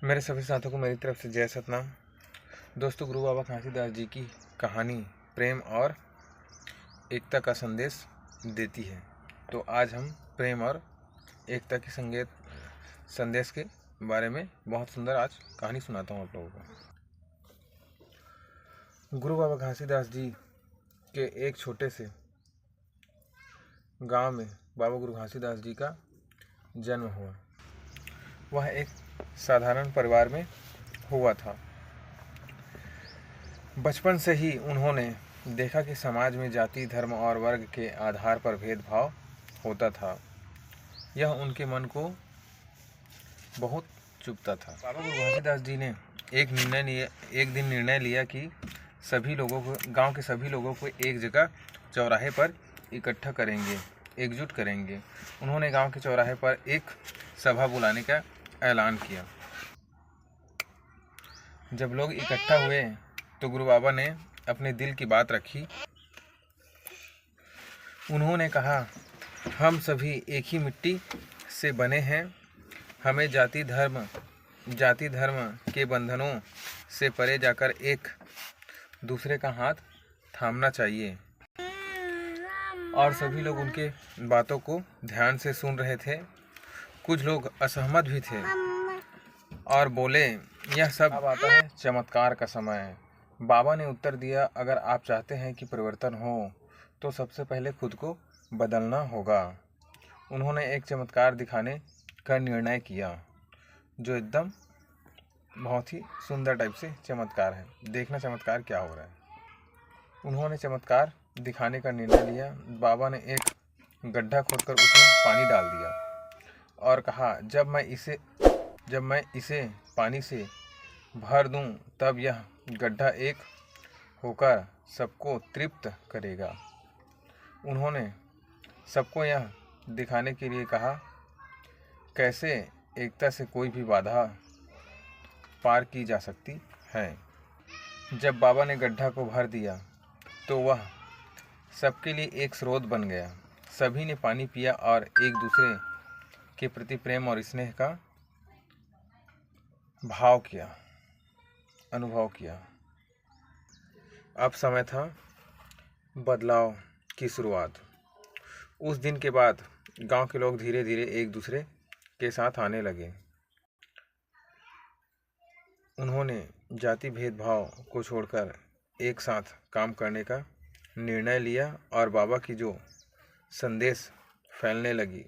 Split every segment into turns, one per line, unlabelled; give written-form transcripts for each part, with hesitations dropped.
मेरे सभी साथियों को मेरी तरफ से जय सतनाम। दोस्तों, गुरु बाबा घासीदास जी की कहानी प्रेम और एकता का संदेश देती है। तो आज हम प्रेम और एकता के संदेश के बारे में बहुत सुंदर आज कहानी सुनाता हूँ आप लोगों को। गुरु बाबा घासीदास जी के एक छोटे से गांव में बाबा गुरु घासीदास जी का जन्म हुआ। वह एक साधारण परिवार में हुआ था। बचपन से ही उन्होंने देखा कि समाज में जाति, धर्म और वर्ग के आधार पर भेदभाव होता था। यह उनके मन को बहुत चुभता था। बाबा गुरु घासीदास जी ने एक दिन निर्णय लिया कि गांव के सभी लोगों को एक जगह चौराहे पर इकट्ठा करेंगे, एकजुट करेंगे। उन्होंने गांव के चौराहे पर एक सभा बुलाने का ऐलान किया। जब लोग इकट्ठा हुए तो गुरु बाबा ने अपने दिल की बात रखी। उन्होंने कहा, हम सभी एक ही मिट्टी से बने हैं। हमें जाति धर्म के बंधनों से परे जाकर एक दूसरे का हाथ थामना चाहिए। और सभी लोग उनके बातों को ध्यान से सुन रहे थे। कुछ लोग असहमत भी थे और बोले, यह सब अब आता है चमत्कार का समय है। बाबा ने उत्तर दिया, अगर आप चाहते हैं कि परिवर्तन हो तो सबसे पहले खुद को बदलना होगा। उन्होंने एक चमत्कार दिखाने का निर्णय किया, जो एकदम बहुत ही सुंदर टाइप से चमत्कार है। देखना चमत्कार क्या हो रहा है। उन्होंने चमत्कार दिखाने का निर्णय लिया। बाबा ने एक गड्ढा खोदकर उसमें पानी डाल दिया और कहा, जब मैं इसे पानी से भर दूं, तब यह गड्ढा एक होकर सबको तृप्त करेगा। उन्होंने सबको यह दिखाने के लिए कहा, कैसे एकता से कोई भी बाधा पार की जा सकती है। जब बाबा ने गड्ढा को भर दिया तो वह सबके लिए एक स्रोत बन गया। सभी ने पानी पिया और एक दूसरे के प्रति प्रेम और स्नेह का अनुभव किया। अब समय था बदलाव की शुरुआत। उस दिन के बाद गांव के लोग धीरे धीरे एक दूसरे के साथ आने लगे। उन्होंने जाति भेदभाव को छोड़कर एक साथ काम करने का निर्णय लिया और बाबा की जो संदेश फैलने लगी।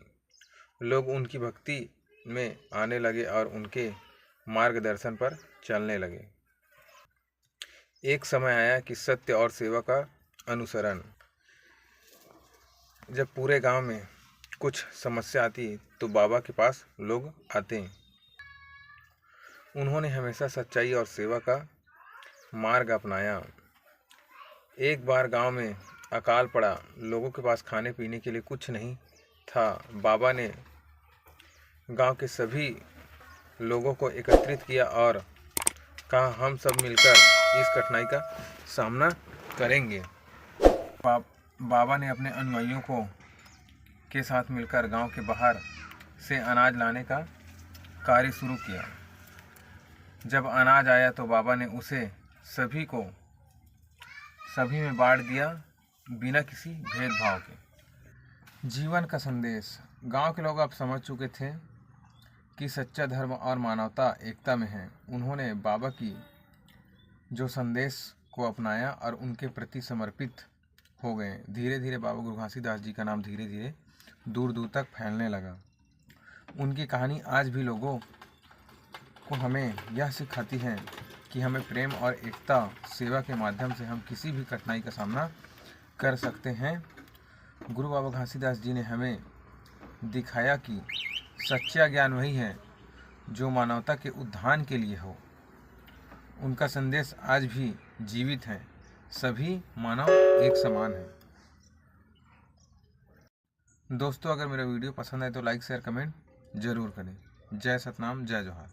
लोग उनकी भक्ति में आने लगे और उनके मार्गदर्शन पर चलने लगे। एक समय आया कि सत्य और सेवा का अनुसरण। जब पूरे गांव में कुछ समस्या आती तो बाबा के पास लोग आते। उन्होंने हमेशा सच्चाई और सेवा का मार्ग अपनाया। एक बार गांव में अकाल पड़ा। लोगों के पास खाने पीने के लिए कुछ नहीं था। बाबा ने गांव के सभी लोगों को एकत्रित किया और कहा, हम सब मिलकर इस कठिनाई का सामना करेंगे। बाबा ने अपने अनुयायियों के साथ मिलकर गांव के बाहर से अनाज लाने का कार्य शुरू किया। जब अनाज आया तो बाबा ने उसे सभी में बांट दिया, बिना किसी भेदभाव के। जीवन का संदेश। गांव के लोग अब समझ चुके थे कि सच्चा धर्म और मानवता एकता में है। उन्होंने बाबा की जो संदेश को अपनाया और उनके प्रति समर्पित हो गए। धीरे धीरे बाबा गुरु घासीदास जी का नाम धीरे धीरे दूर दूर तक फैलने लगा। उनकी कहानी आज भी लोगों को हमें यह सिखाती है कि हमें प्रेम और एकता सेवा के माध्यम से हम किसी भी कठिनाई का सामना कर सकते हैं। गुरु बाबा घासीदास जी ने हमें दिखाया कि सच्चा ज्ञान वही है जो मानवता के उत्थान के लिए हो। उनका संदेश आज भी जीवित है। सभी मानव एक समान हैं। दोस्तों, अगर मेरा वीडियो पसंद आए तो लाइक, शेयर, कमेंट जरूर करें। जय सतनाम, जय जोहार।